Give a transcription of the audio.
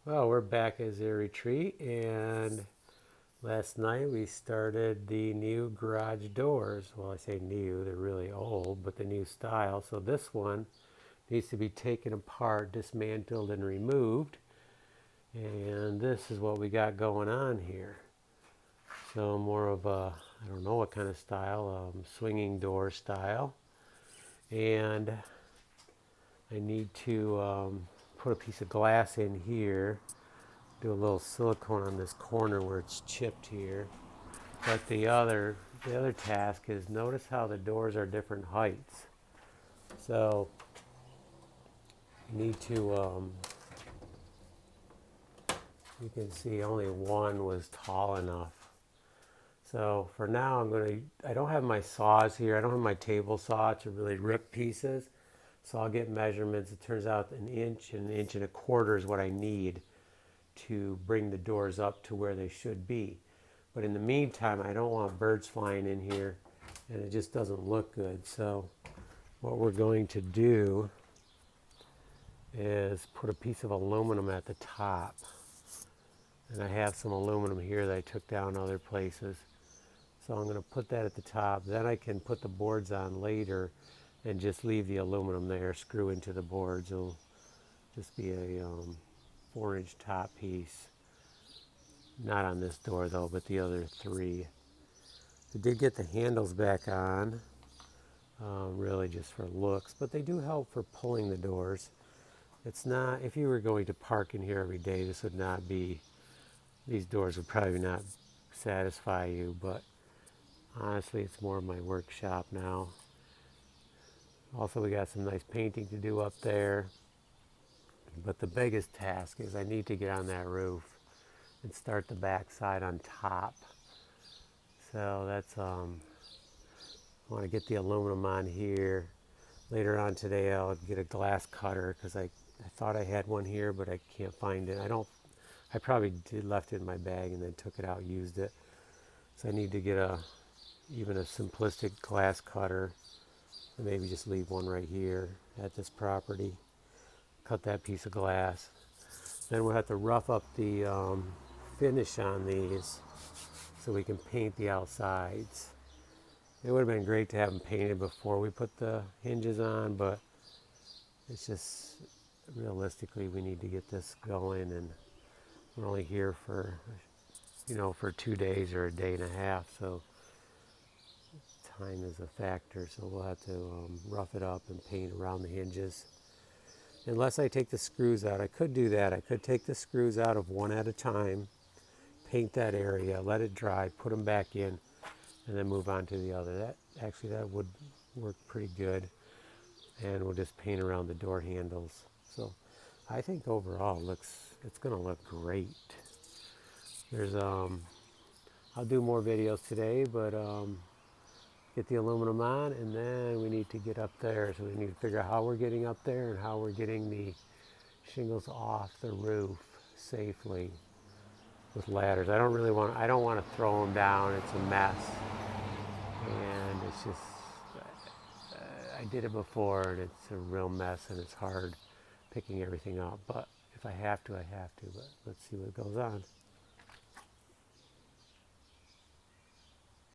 Well, we're back at Zehr retreat, and last night we started the new garage doors. Well, I say new, they're really old, but the new style. So this one needs to be taken apart, dismantled, and removed. And this is what we got going on here. So more of a, I don't know what kind of style, swinging door style. And I need to put a piece of glass in here, do a little silicone on this corner where it's chipped here. But the other task is, notice how the doors are different heights. So you need to, you can see only one was tall enough. So for now I don't have my saws here. I don't have my table saw to really rip pieces. So I'll get measurements. It turns out an inch and 1.25 is what I need to bring the doors up to where they should be. But in the meantime, I don't want birds flying in here, and it just doesn't look good. So what we're going to do is put a piece of aluminum at the top. And I have some aluminum here that I took down other places. So I'm going to put that at the top. Then I can put the boards on later and just leave the aluminum there, screw into the boards. It'll just be a 4-inch top piece. Not on this door though, but the other three. I did get the handles back on, really just for looks, but they do help for pulling the doors. It's not, if you were going to park in here every day, this would not be, these doors would probably not satisfy you, but honestly, it's more of my workshop now. Also, we got some nice painting to do up there, but the biggest task is I need to get on that roof and start the back side on top. So that's, I want to get the aluminum on here. Later on today I'll get a glass cutter because I thought I had one here, but I can't find it. I probably left it in my bag and then took it out and used it. So I need to get even a simplistic glass cutter, and maybe just leave one right here at this property. Cut that piece of glass. Then we'll have to rough up the finish on these so we can paint the outsides. It would have been great to have them painted before we put the hinges on, but it's just, realistically, we need to get this going, and we're only here for, for 2 days or a day and a half, so time is a factor. So we'll have to rough it up and paint around the hinges. Unless I take the screws out, I could do that. I could take the screws out of one at a time, paint that area, let it dry, put them back in, and then move on to the other. That would work pretty good. And we'll just paint around the door handles. So I think overall it's going to look great. There's I'll do more videos today, but get the aluminum on, and then we need to get up there. So we need to figure out how we're getting up there and how we're getting the shingles off the roof safely with ladders. I don't want to throw them down. It's a mess, and it's just, I did it before, and it's a real mess, and it's hard picking everything up. But if I have to, I have to. But let's see what goes on.